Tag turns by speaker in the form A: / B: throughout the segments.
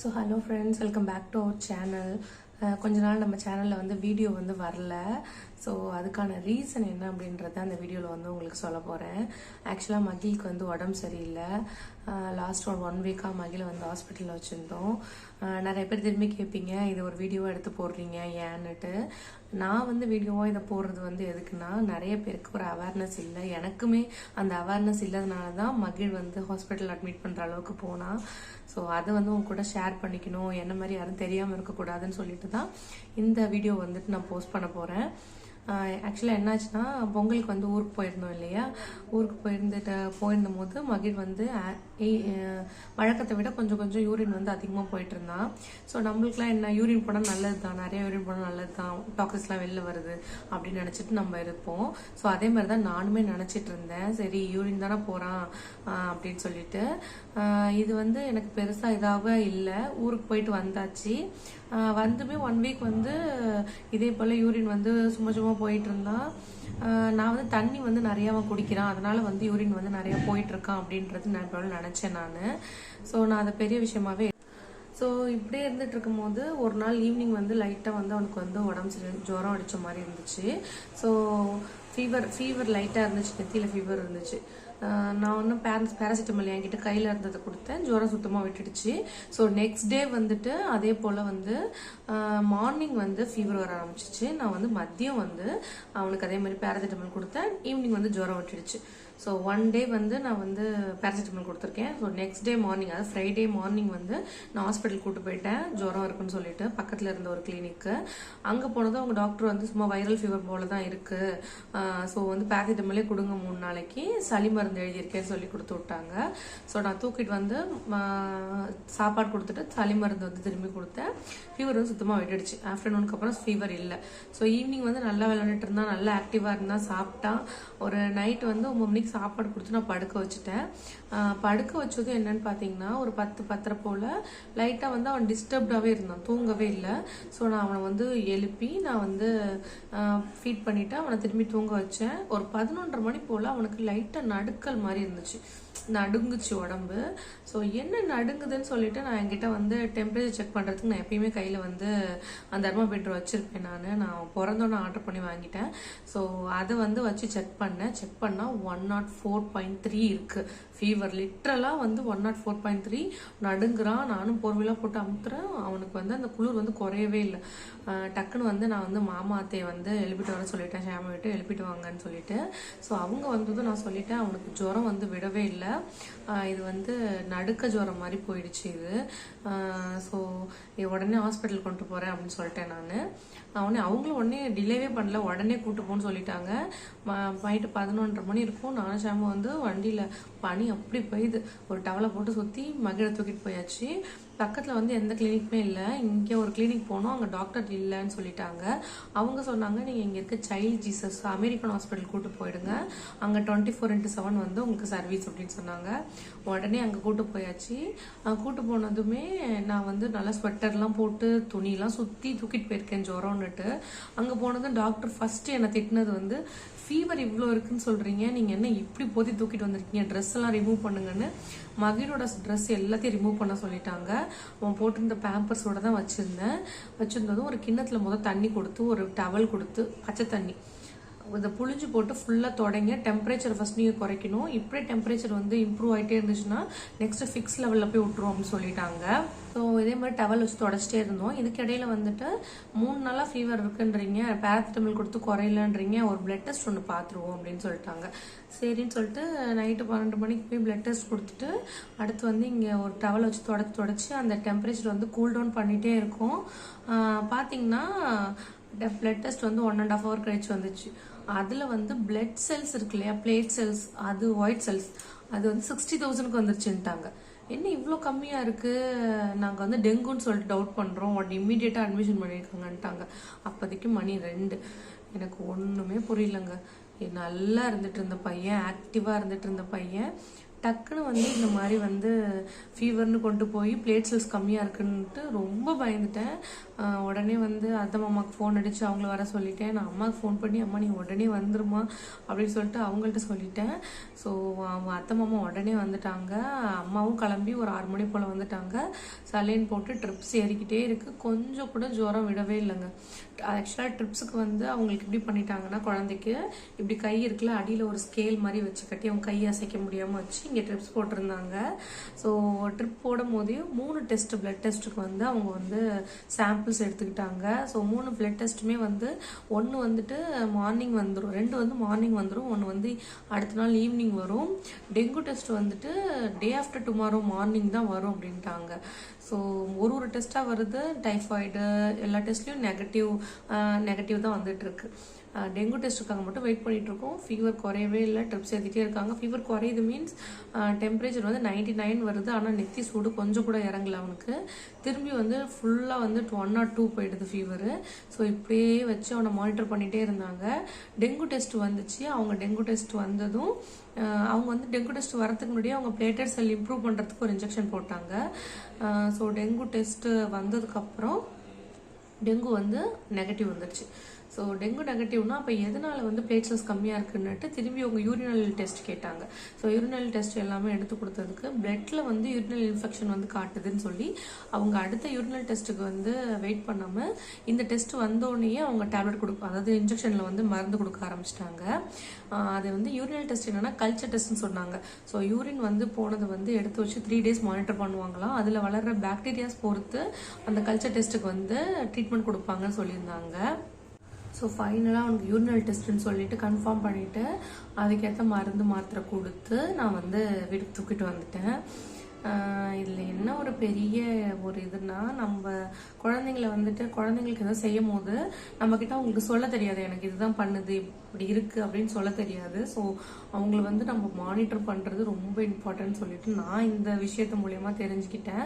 A: So hello friends, welcome back to our channel. கொஞ்ச நாள் நம்ம சேனலில் வந்து வீடியோ வந்து வரல. ஸோ அதுக்கான ரீசன் என்ன அப்படின்றத அந்த வீடியோவில் வந்து உங்களுக்கு சொல்ல போகிறேன். ஆக்சுவலாக மகிழ்க்கு வந்து உடம்பு சரியில்லை. லாஸ்ட் ஒரு 1 வீக்காக மகிழை வந்து ஹாஸ்பிட்டலில் வச்சுருந்தோம். நிறைய பேர் திரும்பி கேட்பீங்க, இது ஒரு வீடியோவாக எடுத்து போடுறீங்க ஏன்னுட்டு. நான் வந்து வீடியோவாக இதை போடுறது வந்து எதுக்குன்னா, நிறைய பேருக்கு ஒரு அவேர்னஸ் இல்லை. எனக்குமே அந்த அவேர்னஸ் இல்லாதனால தான் மகிழ் வந்து ஹாஸ்பிட்டல் அட்மிட் பண்ணுற அளவுக்கு போனால். ஸோ அதை வந்து உங்க கூட ஷேர் பண்ணிக்கணும், என்ன மாதிரி யாரும் தெரியாமல் இருக்கக்கூடாதுன்னு சொல்லிட்டு தான் இந்த வீடியோ வந்துட்டு நான் போஸ்ட் பண்ண போகிறேன். ஆக்சுவலாக என்னாச்சுன்னா, பொங்கலுக்கு வந்து ஊருக்கு போயிருந்தோம் இல்லையா. ஊருக்கு போயிருந்த போது மகிழ் வந்து வழக்கத்தை விட கொஞ்சம் யூரின் வந்து அதிகமாக போயிட்டு இருந்தான். ஸோ நம்மளுக்குலாம் என்ன, யூரின் போனால் நல்லது தான், நிறைய யூரின் போனால் நல்லது தான், டாக்டர்ஸ்லாம் வெளில வருது அப்படின்னு நினச்சிட்டு நம்ம இருப்போம். ஸோ அதே மாதிரி தான் நானுமே நினச்சிட்டு இருந்தேன். சரி, யூரின் தானே போகிறான் அப்படின்னு சொல்லிட்டு. இது வந்து எனக்கு பெருசாக இதாகவே இல்லை. ஊருக்கு போயிட்டு வந்தாச்சு. வந்துமே 1 வீக் வந்து இதே போல் யூரின் வந்து சும்மா போயிட்டு இருந்தான். நான் வந்து தண்ணி வந்து நிறையாவா குடிக்கிறான், அதனால வந்து யூரின் வந்து நிறையா போயிட்டு இருக்கான் அப்படின்றது நான் நினச்சேன் நான். ஸோ நான் அதை பெரிய விஷயமாவே. ஸோ இப்படியே இருந்துட்டு இருக்கும் போது ஒரு நாள் ஈவினிங் வந்து லைட்டாக வந்து அவனுக்கு வந்து உடம்பு சரி, ஜுரம் அடித்த மாதிரி இருந்துச்சு. ஸோ ஃபீவர் லைட்டாக இருந்துச்சு, நெத்தியில் ஃபீவர் இருந்துச்சு. நான் ஒன்றும் பேராசிட்டமல் என்கிட்ட கையில் இருந்ததை கொடுத்தேன், ஜுரம் சுத்தமாக விட்டுடுச்சு. ஸோ நெக்ஸ்ட் டே வந்துட்டு அதே போல் வந்து மார்னிங் வந்து ஃபீவர் வர ஆரம்பிச்சிச்சு. நான் வந்து மதியம் வந்து அவனுக்கு அதே மாதிரி பேராசிட்டமல் கொடுத்தேன், ஈவினிங் வந்து ஜுரம் விட்டுடுச்சு. ஸோ 1 டே வந்து நான் வந்து பேராசிட்டமல் கொடுத்துருக்கேன். ஸோ நெக்ஸ்ட் டே மார்னிங், அதாவது ஃப்ரைடே மார்னிங் வந்து நான் ஹாஸ்பிட்டல் கூட்டு போயிட்டேன், ஜுரம் இருக்குன்னு சொல்லிட்டு, பக்கத்தில் இருந்த ஒரு கிளினிக்கு. அங்கே போனதும் அவங்க டாக்டர் வந்து சும்மா வைரல் ஃபீவர் போல தான் இருக்குது, ஸோ வந்து பேராசிட்டமலே கொடுங்க 3 நாளைக்கு, சளி மருந்து எழுதியிருக்கேன்னு சொல்லி கொடுத்து விட்டாங்க. ஸோ நான் தூக்கிட்டு வந்து சாப்பாடு கொடுத்துட்டு சளி மருந்து வந்து திரும்பி கொடுத்தேன். ஃபீவர் வந்து சுத்தமாக விட்டுடுச்சு. ஆஃப்டர்நூனுக்கு அப்புறம் ஃபீவர் இல்லை. ஸோ ஈவினிங் வந்து நல்லா விளையாண்டுட்டு இருந்தான், நல்லா ஆக்டிவாக இருந்தான், சாப்பிட்டான். ஒரு நைட் வந்து 9 மணிக்கு சாப்பாடு கொடுத்து நான் படுக்க வச்சுட்டேன். படுக்க வச்சதும் என்னன்னு பார்த்தீங்கன்னா, ஒரு 10-10:30 போல் லைட்டாக வந்து அவன் டிஸ்டர்ப்டாகவே இருந்தான், தூங்கவே இல்லை. ஸோ நான் அவனை வந்து எழுப்பி நான் வந்து ஃபீட் பண்ணிவிட்டு அவனை திரும்பி தூங்க வச்சேன். ஒரு 11:30 மணி போல் அவனுக்கு லைட்டாக நடுக்கல் மாதிரி இருந்துச்சு, நடுங்குச்சு உடம்பு. ஸோ என்ன நடுங்குதுன்னு சொல்லிட்டு நான் என்கிட்ட வந்து டெம்பரேச்சர் செக் பண்ணுறதுக்கு நான் எப்பயுமே கையில் வந்து அந்த தெர்மோமீட்டர் வச்சுருப்பேன். நான் பிறந்தோன்னே ஆர்டர் பண்ணி வாங்கிட்டேன். ஸோ அதை வந்து வச்சு செக் பண்ணால் 104.3 இருக்குது ஃபீவர். லிட்ரலாக வந்து 104.3 நடுங்குறான். நானும் போர்வையெல்லாம் போட்டு அமுத்துறேன். அவனுக்கு வந்து அந்த குளிர் வந்து குறையவே இல்லை. டக்குன்னு வந்து நான் வந்து மாமா அத்தையை வந்து எழுப்பிட்டு வர சொல்லிட்டேன், ஷாமை விட்டு எழுப்பிட்டு வாங்கன்னு சொல்லிட்டு. ஸோ அவங்க வந்ததும் நான் சொல்லிட்டேன், அவனுக்கு ஜுரம் வந்து விடவே இல்லை, இது வந்து நடுக்க ஜுரம் மாதிரி போயிடுச்சு இது. ஸோ உடனே ஹாஸ்பிட்டல் கொண்டு போகிறேன் அப்படின்னு சொல்லிட்டேன் நான். அவங்களும் உடனே டிலேவே பண்ணல, உடனே கூட்டு போன்னு சொல்லிட்டாங்க. நைட்டு 11:30 மணி இருக்கும். நானும் ஷாமு வந்து வண்டியில், பனி அப்படி போயிடுது, ஒரு டவலை போட்டு சுற்றி மகிழ தூக்கிட்டு போயாச்சு. பக்கத்தில் வந்து எந்த கிளினிக்குமே இல்லை. இங்கே ஒரு கிளினிக் போனோம், அங்கே டாக்டர் இல்லைன்னு சொல்லிட்டாங்க. அவங்க சொன்னாங்க, நீங்கள் இங்கே இருக்க சைல்ட் ஜீசஸ் அமெரிக்கன் ஹாஸ்பிட்டல் கூட்டு போயிடுங்க, அங்கே 24/7 வந்து உங்களுக்கு சர்வீஸ் அப்படின்னு சொன்னாங்க. உடனே அங்கே கூட்டு போயாச்சு. கூட்டு போனதுமே நான் வந்து நல்லா ஸ்வெட்டர்லாம் போட்டு துணியெல்லாம் சுற்றி தூக்கிட்டு போயிருக்கேன் ஜுரம்னுட்டு. அங்கே போனதும் டாக்டர் ஃபர்ஸ்ட் என்னை திட்டினது வந்து, ஃபீவர் இவ்வளோ இருக்குன்னு சொல்கிறீங்க, நீங்கள் என்ன இப்படி போத்தி தூக்கிட்டு வந்திருக்கீங்க, ட்ரெஸ் எல்லாம் ரிமூவ் பண்ணுங்கன்னு மகிழோட ட்ரெஸ் எல்லாத்தையும் ரிமூவ் பண்ண சொல்லிட்டாங்க. அவன் போட்டிருந்த பேம்பர்ஸோட தான் வச்சுருந்ததும் ஒரு கிண்ணத்தில் தண்ணி கொடுத்து, ஒரு டவல் கொடுத்து, பச்சை தண்ணி இதை புழிஞ்சு போட்டு ஃபுல்லாக தொடங்க. டெம்பரேச்சர் ஃபர்ஸ்ட் நீங்கள் குறைக்கணும், இப்படியே டெம்பரேச்சர் வந்து இம்ப்ரூவ் ஆகிட்டே இருந்துச்சுன்னா நெக்ஸ்ட் ஃபிக்ஸ் லெவலில் போய் விட்டுரும் அப்படின்னு சொல்லிட்டாங்க. ஸோ இதே மாதிரி டவல் வச்சு தொடச்சிட்டே இருந்தோம். இதுக்கு இடையில வந்துட்டு 3 நாளாக ஃபீவர் இருக்குன்றீங்க, பேராசிட்டமல் கொடுத்து குறையலன்றீங்க, ஒரு பிளட் டெஸ்ட் ஒன்று பார்த்துருவோம் அப்படின்னு சொல்லிட்டாங்க. சரின்னு சொல்லிட்டு நைட்டு 12 மணிக்கு போய் பிளட் டெஸ்ட் கொடுத்துட்டு, அடுத்து வந்து இங்கே ஒரு டவல் வச்சு தொடச்சி அந்த டெம்பரேச்சர் வந்து கூல் டவுன் பண்ணிகிட்டே இருக்கும். பார்த்தீங்கன்னா பிளட் டெஸ்ட் வந்து 1.5 hour கழிச்சு வந்துச்சு. அதில் வந்து பிளட் செல்ஸ் இருக்கு இல்லையா, பிளேட் செல்ஸ், அது ஒயிட் செல்ஸ், அது வந்து 60,000க்கு வந்துருச்சுன்ட்டாங்க. என்ன இவ்வளோ கம்மியாக இருக்குது, நாங்கள் வந்து டெங்குன்னு சொல்லிட்டு டவுட் பண்ணுறோம், உடனே இம்மீடியட்டாக அட்மிஷன் பண்ணியிருக்காங்கன்ட்டாங்க. அப்போதைக்கு மணி 2. எனக்கு ஒன்றுமே புரியலங்க. நல்லா இருந்துட்டு இருந்த பையன், ஆக்டிவாக இருந்துட்டு இருந்த பையன், டக்குன்னு வந்து இந்த மாதிரி வந்து ஃபீவர்னு கொண்டு போய் பிளேட் செல்ஸ் கம்மியாக இருக்குன்ட்டு ரொம்ப பயந்துட்டேன். உடனே வந்து அத்தை மாமாவுக்கு ஃபோன் அடித்து அவங்கள வர சொல்லிட்டேன். நான் அம்மாவுக்கு ஃபோன் பண்ணி அம்மா நீ உடனே வந்துருமா அப்படின்னு சொல்லிட்டு அவங்கள்ட்ட சொல்லிட்டேன். ஸோ அவங்க அத்தை மாமா உடனே வந்துட்டாங்க. அம்மாவும் கிளம்பி ஒரு 6 மணி போல் வந்துட்டாங்க. சலைன் போட்டு ட்ரிப்ஸ் ஏறிக்கிட்டே இருக்குது. கொஞ்சம் கூட ஜுரம் விடவே இல்லைங்க. ஆக்சுவலாக ட்ரிப்ஸுக்கு வந்து அவங்களுக்கு எப்படி பண்ணிட்டாங்கன்னா, குழந்தைக்கு இப்படி கை இருக்குல்ல, அடியில் ஒரு ஸ்கேல் மாதிரி வச்சு கட்டி அவங்க கையை அசைக்க முடியாமல் வச்சு இங்கே ட்ரிப்ஸ் போட்டிருந்தாங்க. ஸோ ட்ரிப் போடும் போதே 3 டெஸ்ட் பிளட் டெஸ்ட்டுக்கு வந்து அவங்க வந்து சாம்பிள்ஸ் எடுத்துக்கிட்டாங்க. ஸோ 3 பிளட் டெஸ்ட்டுமே வந்து ஒன்று வந்துட்டு மார்னிங் வந்துடும், 2 வந்து மார்னிங் வந்துடும், ஒன்று வந்து அடுத்த நாள் ஈவினிங் வரும். டெங்கு டெஸ்ட் வந்துட்டு டே ஆஃப்டர் டுமாரோ மார்னிங் தான் வரும் அப்படின்ட்டாங்க. ஸோ ஒரு டெஸ்ட்டாக வருது. டைஃபாய்டு எல்லா டெஸ்ட்லையும் நெகட்டிவ் தான் வந்துட்டுருக்கு. டெங்கு டெஸ்ட்டுக்காக மட்டும் வெயிட் பண்ணிட்டு இருக்கோம். ஃபீவர் குறையவே இல்லை, ட்ரிப்ஸ் ஏற்றிட்டே இருக்காங்க. ஃபீவர் குறையுது மீன்ஸ் டெம்பரேச்சர் வந்து 99 வருது. ஆனால் நெத்தி சூடு கொஞ்சம் கூட இறங்கல அவனுக்கு. திரும்பி வந்து ஃபுல்லாக வந்து 102 போயிடுது ஃபீவரு. ஸோ இப்படியே வச்சு அவனை மானிட்டர் பண்ணிகிட்டே இருந்தாங்க. டெங்கு டெஸ்ட் வந்துச்சு. அவங்க டெங்கு டெஸ்ட் வந்ததும் அவங்க வந்து டெங்கு டெஸ்ட் வரதுக்கு முன்னாடியே அவங்க பிளேட்டட் செல் இம்ப்ரூவ் பண்ணுறதுக்கு ஒரு இன்ஜெக்ஷன் போட்டாங்க. ஸோ டெங்கு டெஸ்ட்டு வந்ததுக்கப்புறம் டெங்கு வந்து நெகட்டிவ் வந்துடுச்சு. ஸோ டெங்கு நெகட்டிவ்னா அப்போ எதனால வந்து பிளேட்லெட்ஸ் கம்மியாக இருக்குன்னுட்டு திரும்பி அவங்க யூரினல் டெஸ்ட் கேட்டாங்க. ஸோ யூரினல் டெஸ்ட் எல்லாமே எடுத்து கொடுத்ததுக்கு பிளட்ல வந்து யூரினல் இன்ஃபெக்ஷன் வந்து காட்டுதுன்னு சொல்லி அவங்க அடுத்த யூரினல் டெஸ்ட்டுக்கு வந்து வெயிட் பண்ணாமல் இந்த டெஸ்ட் வந்தோடனே அவங்க டேப்லெட் கொடுக்கும், அதாவது இன்ஜெக்ஷனில் வந்து மருந்து கொடுக்க ஆரம்பிச்சிட்டாங்க. அது வந்து யூரினல் டெஸ்ட் என்னன்னா கல்ச்சர் டெஸ்ட்னு சொன்னாங்க. ஸோ யூரின் வந்து போனதை வந்து எடுத்து வச்சு 3 days மானிட்டர் பண்ணுவாங்களாம். அதில் வளர்கிற பாக்டீரியாஸ் பொறுத்து அந்த கல்ச்சர் டெஸ்ட்டுக்கு வந்து ட்ரீட்மெண்ட் கொடுப்பாங்கன்னு சொல்லியிருந்தாங்க. ஸோ ஃபைனலாக அவனுக்கு யூரினல் டெஸ்ட்டுன்னு சொல்லிட்டு கன்ஃபார்ம் பண்ணிவிட்டு அதுக்கேற்ற மருந்து மாத்திரை கொடுத்து நான் வந்து வீட்டுக்கு தூக்கிட்டு வந்துட்டேன். இதில் என்ன ஒரு பெரிய ஒரு இதுனா, நம்ம குழந்தைங்களுக்கு எதாவது செய்யும் போது நம்மக்கிட்ட அவங்களுக்கு சொல்ல தெரியாது, எனக்கு இதுதான் பண்ணுது இப்படி இருக்குது அப்படின்னு சொல்ல தெரியாது. ஸோ அவங்கள வந்து நம்ம மானிட்டர் பண்ணுறது ரொம்ப இம்பார்ட்டன்ட் சொல்லிட்டு நான் இந்த விஷயத்த மூலயமா தெரிஞ்சுக்கிட்டேன்.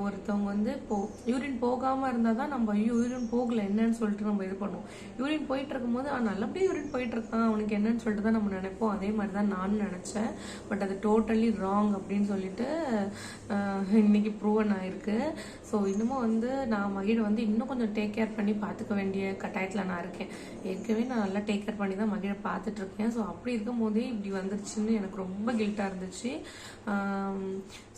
A: ஒருத்தவங்க வந்து இப்போது யூரின் போகாமல் இருந்தால் தான் நம்ம யூரின் போகலை என்னன்னு சொல்லிட்டு நம்ம இது பண்ணுவோம். யூரின் போயிட்டு இருக்கும்போது நல்லபடியாக யூரின் போயிட்டு இருக்கான் அவனுக்கு என்னன்னு சொல்லிட்டு தான் நம்ம நினைப்போம். அதே மாதிரி தான் நானும் நினச்சேன். பட் அது டோட்டலி ராங் அப்படின்னு சொல்லிட்டு இன்னைக்கு ப்ரூவன் ஆயிருக்கு. ஸோ இன்னமும் வந்து நான் மகிழ வந்து இன்னும் கொஞ்சம் டேக் கேர் பண்ணி பார்த்துக்க வேண்டிய கட்டாயத்தில் நான் இருக்கேன். ஏற்கனவே நான் நல்லா டேக் கேர் பண்ணி தான் மகிழ பார்த்துட்டு இருக்கேன். ஸோ அப்படி இருக்கும் போதே இப்படி வந்துருச்சுன்னு எனக்கு ரொம்ப கில்ட்டாக இருந்துச்சு.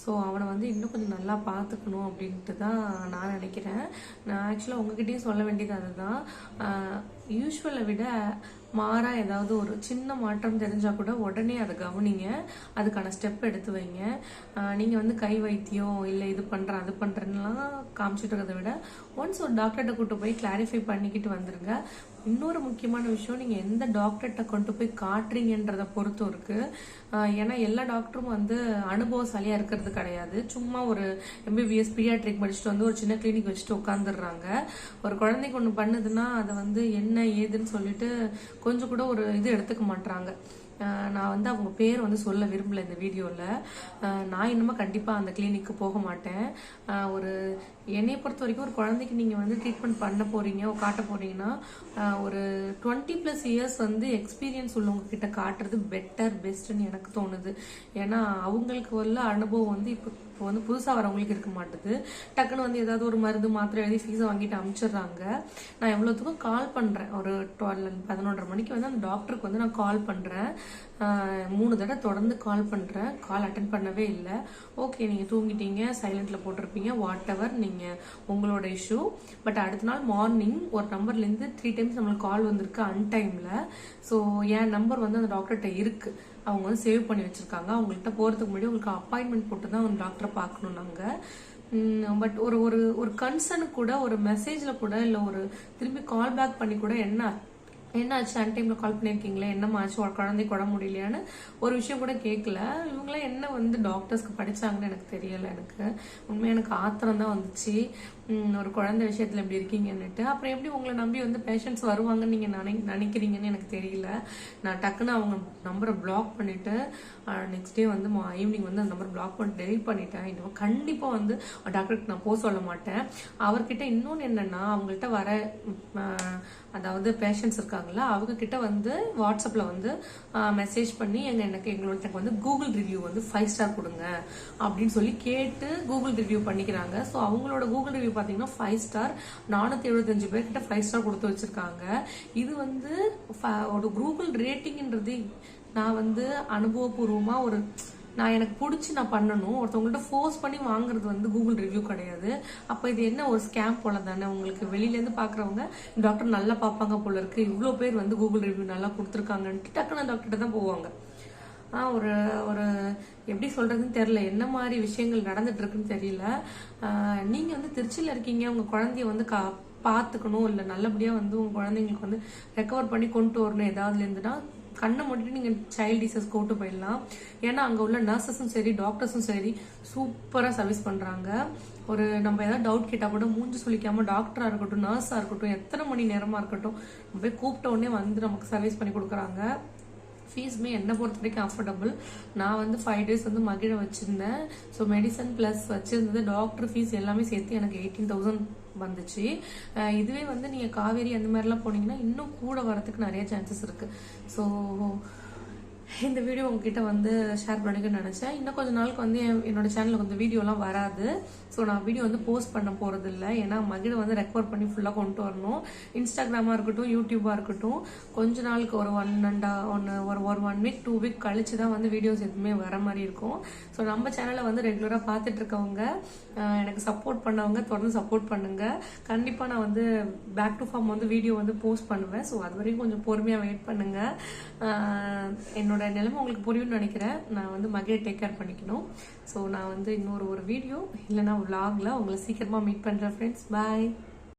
A: ஸோ அவனை வந்து இன்னும் கொஞ்சம் நல்லா பார்த்துக்கணும் அப்படின்ட்டு தான் நான் நினைக்கிறேன். நான் ஆக்சுவலாக உங்ககிட்டயும் சொல்ல வேண்டியது அதுதான். யூஸ்வலை விட மாறா ஏதாவது ஒரு சின்ன மாற்றம் தெரிஞ்சால் கூட உடனே அதை கவனிங்க, அதுக்கான ஸ்டெப் எடுத்து வைங்க. நீங்கள் வந்து கை வைத்தியம் இல்லை இது பண்ணுறேன் அது பண்ணுறேன்னுலாம் காமிச்சிட்டு இருக்கிறத விட ஒன்ஸ் ஒரு டாக்டர்கிட்ட கூட்டு போய் கிளாரிஃபை பண்ணிக்கிட்டு வந்துருங்க. இன்னொரு முக்கியமான விஷயம், நீங்கள் எந்த டாக்டர்கிட்ட கொண்டு போய் காட்டுறீங்கன்றதை பொறுத்தும் இருக்குது. ஏன்னா எல்லா டாக்டரும் வந்து அனுபவசாலியாக இருக்கிறது கிடையாது. சும்மா ஒரு MBBS பீடியாட்ரிக் படிச்சுட்டு வந்து ஒரு சின்ன கிளினிக் வச்சுட்டு உட்காந்துடுறாங்க. ஒரு குழந்தைக்கு ஒன்று பண்ணுதுன்னா அதை வந்து என்ன ஏதுன்னு சொல்லிட்டு கொஞ்சம் கூட ஒரு இது எடுத்துக்க மாட்டாங்க. நான் வந்து அவங்க பேர் வந்து சொல்ல விரும்பல இந்த வீடியோவில். நான் இன்னமும் கண்டிப்பாக அந்த கிளினிக்கு போக மாட்டேன். ஒரு என்னையை பொறுத்த வரைக்கும் ஒரு குழந்தைக்கு நீங்கள் வந்து ட்ரீட்மெண்ட் பண்ண போகிறீங்க காட்ட போகிறீங்கன்னா ஒரு 20+ இயர்ஸ் வந்து எக்ஸ்பீரியன்ஸ் உள்ளவங்க கிட்ட காட்டுறது பெஸ்ட்டுன்னு எனக்கு தோணுது. ஏன்னா அவங்களுக்கு உள்ள அனுபவம் வந்து இப்போ வந்து புதுசாக வரவங்களுக்கு இருக்க மாட்டுது. டக்குன்னு வந்து ஏதாவது ஒரு மருந்து மாத்திரை எழுதி ஃபீஸை வாங்கிட்டு அனுப்பிச்சிடுறாங்க. நான் எவ்வளோத்துக்கும் கால் பண்ணுறேன். ஒரு 11:30 மணிக்கு வந்து அந்த டாக்டருக்கு வந்து நான் கால் பண்ணுறேன். 3 தடவை தொடர்ந்து கால் பண்ணுறேன். கால் அட்டன் பண்ணவே இல்லை. ஓகே நீங்கள் தூங்கிட்டீங்க, சைலண்டில் போட்டிருப்பீங்க, வாட் எவர், நீங்கள் உங்களோட இஷ்யூ. பட் அடுத்த நாள் மார்னிங் ஒரு நம்பர்லேருந்து 3 times நம்மளுக்கு கால் வந்திருக்கு அன்டைமில். ஸோ என் நம்பர் வந்து அந்த டாக்டர்கிட்ட இருக்குது, அவங்க வந்து சேவ் பண்ணி வச்சுருக்காங்க. அவங்கள்ட்ட போகிறதுக்கு முன்னாடி உங்களுக்கு அப்பாயின்மெண்ட் போட்டு தான் அவங்க டாக்டரை பார்க்கணும் நாங்கள். பட் ஒரு ஒரு கன்சர்னுக்கு கூட ஒரு மெசேஜில் கூட இல்லை ஒரு திரும்பி கால் பேக் பண்ணி கூட என்ன ஆச்சு அன்டைமில் கால் பண்ணியிருக்கீங்களே, என்னம்மா ஆச்சு குழந்தைக்கு உடம்பு முடியலையான்னு ஒரு விஷயம் கூட கேட்கல. இவங்களாம் என்ன வந்து டாக்டர்ஸ்க்கு படித்தாங்கன்னு எனக்கு தெரியலை. எனக்கு உண்மையாக எனக்கு ஆத்திரம் தான் வந்துச்சு. ஒரு குழந்தை விஷயத்துல எப்படி இருக்கீங்கன்னுட்டு. அப்புறம் எப்படி உங்களை நம்பி வந்து பேஷண்ட்ஸ் வருவாங்கன்னு நீங்க நினைக்கிறீங்கன்னு எனக்கு தெரியல. நான் டக்குன்னு அவங்க நம்பரை பிளாக் பண்ணிட்டு நெக்ஸ்ட் டே வந்து ஈவினிங் வந்து அந்த நம்பர் பிளாக் பண்ணிட்டு டெலிட் பண்ணிட்டேன். இன்னும் கண்டிப்பா வந்து டாக்டருக்கு நான் போக சொல்ல மாட்டேன். அவர்கிட்ட இன்னொன்னு என்னன்னா, அவங்கள்ட்ட வர அதாவது பேஷண்ட்ஸ் இருக்காங்களா, அவங்க கிட்ட வந்து வாட்ஸ்அப்ல வந்து மெசேஜ் பண்ணி எங்களோட வந்து கூகுள் ரிவ்யூ வந்து 5 ஸ்டார் கொடுங்க அப்படின்னு சொல்லி கேட்டு கூகுள் ரிவ்யூ பண்ணிக்கிறாங்க. ஸோ அவங்களோட கூகுள் ரிவ்யூ பார்த்தீங்கன்னா 5 ஸ்டார் 475 பேர்கிட்ட 5 ஸ்டார் கொடுத்து வச்சிருக்காங்க. இது வந்து ஒரு கூகுள் ரேட்டிங்ன்றது நான் வந்து அனுபவபூர்வமா நான் எனக்கு பிடிச்சி நான் பண்ணணும். ஒருத்தவங்கள்ட்ட ஃபோர்ஸ் பண்ணி வாங்குறது வந்து கூகுள் ரிவ்யூ கிடையாது. அப்போ இது என்ன ஒரு ஸ்கேம் போல தானே. உங்களுக்கு வெளியிலேருந்து பார்க்குறவங்க டாக்டர் நல்லா பார்ப்பாங்க போல இருக்கு, இவ்வளோ பேர் வந்து கூகுள் ரிவ்யூ நல்லா கொடுத்துருக்காங்கன்ட்டு டக்குன்னு டாக்டர்கிட்ட தான் போவாங்க. ஒரு ஒரு எப்படி சொல்றதுன்னு தெரியல, என்ன மாதிரி விஷயங்கள் நடந்துட்டு இருக்குன்னு தெரியல. நீங்க வந்து திருச்சியில இருக்கீங்க, உங்க குழந்தைய வந்து பார்த்துக்கணும், இல்லை நல்லபடியா வந்து உங்க குழந்தைங்களுக்கு வந்து ரெக்கவர் பண்ணி கொண்டு வரணும் ஏதாவதுல இருந்துன்னா கண்ணை மூடிட்டு நீங்க சைல்ட் டிசீஸ் கூட்டு போயிடலாம். ஏன்னா அங்க உள்ள நர்சஸும் சரி டாக்டர்ஸும் சரி சூப்பரா சர்வீஸ் பண்றாங்க. நம்ம ஏதாவது டவுட் கேட்டா கூட மூஞ்சி சொல்லிக்காம டாக்டரா இருக்கட்டும் நர்ஸா இருக்கட்டும் எத்தனை மணி நேரமா இருக்கட்டும் போய் கூப்பிட்ட உடனே வந்து நமக்கு சர்வீஸ் பண்ணி கொடுக்குறாங்க. ஃபீஸுமே என்னை பொறுத்த வரைக்கும் அஃபோர்டபுள். நான் வந்து 5 டேஸ் வந்து மகிழ வச்சிருந்தேன். ஸோ மெடிசன் பிளஸ் வச்சிருந்தது டாக்டர் ஃபீஸ் எல்லாமே சேர்த்து எனக்கு 18,000 வந்துச்சு. இதுவே வந்து நீங்க காவேரி அந்த மாதிரிலாம் போனீங்கன்னா இன்னும் கூட வரதுக்கு நிறைய சான்சஸ் இருக்கு. ஸோ இந்த வீடியோ உங்ககிட்ட வந்து ஷேர் பண்ணிக்கணும்னு நினைச்சேன். இன்னும் கொஞ்ச நாளுக்கு வந்து என்னோட சேனலுக்கு வந்து வீடியோலாம் வராது. ஸோ நான் வீடியோ வந்து போஸ்ட் பண்ண போறது இல்லை. ஏன்னா மகிழ வந்து ரெக்கவர் பண்ணி ஃபுல்லாக கொண்டு வரணும். இன்ஸ்டாகிராமா இருக்கட்டும் யூடியூபா இருக்கட்டும் கொஞ்ச நாளுக்கு ஒரு 1 வீக் 2 வீக் கழிச்சு தான் வந்து வீடியோஸ் எதுவுமே வர மாதிரி இருக்கும். ஸோ நம்ம சேனலை வந்து ரெகுலராக பார்த்துட்டு இருக்கவங்க எனக்கு சப்போர்ட் பண்ணவங்க தொடர்ந்து சப்போர்ட் பண்ணுங்க. கண்டிப்பாக நான் வந்து பேக் டு ஃபார்ம் வந்து வீடியோ வந்து போஸ்ட் பண்ணுவேன். ஸோ அது வரைக்கும் கொஞ்சம் பொறுமையாக வெயிட் பண்ணுங்க. என்னோட நிலைமை உங்களுக்கு புரியும்னு நினைக்கிறேன். நான் வந்து மகிழ டேக் கேர் பண்ணிக்கணும். ஸோ நான் வந்து இன்னொரு வீடியோ இல்லைன்னா vlogல உங்களை சீக்கிரமா மீட் பண்றேன் ஃப்ரெண்ட்ஸ். பாய்.